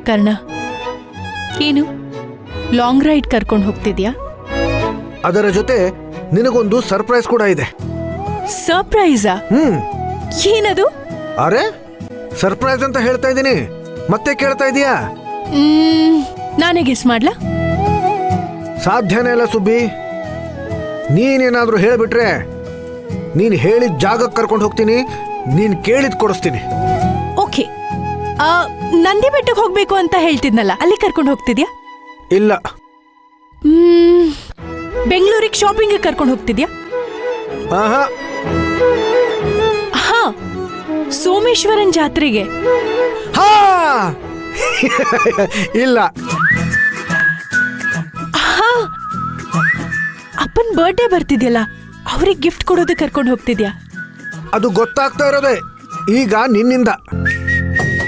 ಕರ್ಣ, ಏನು long ride ಕರ್ಕೊಂಡು ಹೋಗ್ತಿದ್ಯಾ? ಅದರ ಜೊತೆ ನಿನಗೊಂದು ಸರ್ಪ್ರೈಸ್ ಕೂಡ ಇದೆ. ಸರ್ಪ್ರೈಸಾ? ಏನದು? ಅರೆ, ಸರ್ಪ್ರೈಸ್ ಅಂತ ಹೇಳ್ತಾ ಇದ್ದೀನಿ, ಮತ್ತೆ ಕೇಳ್ತಾ ಇದೀಯಾ? ನಾನೇ ಗೆಸ್ ಮಾಡ್ಲಾ? ಸಾಧ್ಯನೇ ಇಲ್ಲ ಸುಬ್ಬಿ. ನೀನೇನಾದ್ರೂ ಹೇಳ್ಬಿಟ್ರೆ ನೀನ್ ಹೇಳಿದ ಜಾಗಕ್ಕೆ ಕರ್ಕೊಂಡು ಹೋಗ್ತೀನಿ, ನೀನ್ ಕೇಳಿದ್ ಕೊಡಿಸ್ತೀನಿ. ಓಕೆ, ನಂದಿ ಬೆಟ್ಟಕ್ಕೆ ಹೋಗ್ಬೇಕು ಅಂತ ಹೇಳ್ತಿದ್ನಲ್ಲ, ಅಲ್ಲಿ ಕರ್ಕೊಂಡು ಹೋಗ್ತಿದ್ಯಾ? ಇಲ್ಲ. ಬೆಂಗಳೂರಿಗೆ ಶಾಪಿಂಗ್ ಕರ್ಕೊಂಡು ಹೋಗ್ತಿದ್ಯಾ? ಆಹಾ. ಹಾ, ಸೋಮೇಶ್ವರನ್ ಜಾತ್ರೆಗೆ? ಹಾ. ಇಲ್ಲ. ಹಾ, ಅಪ್ಪನ್ ಬರ್ಡೇ ಬರ್ತಿದ್ಯಲ್ಲ, ಅವ್ರಿಗೆ ಗಿಫ್ಟ್ ಕೊಡೋದಕ್ಕೆ ಕರ್ಕೊಂಡು ಹೋಗ್ತಿದ್ಯಾ? ಅದು ಗೊತ್ತಾಗ್ತಾ ಇರೋದೆ ಈಗ ನಿನ್ನಿಂದ.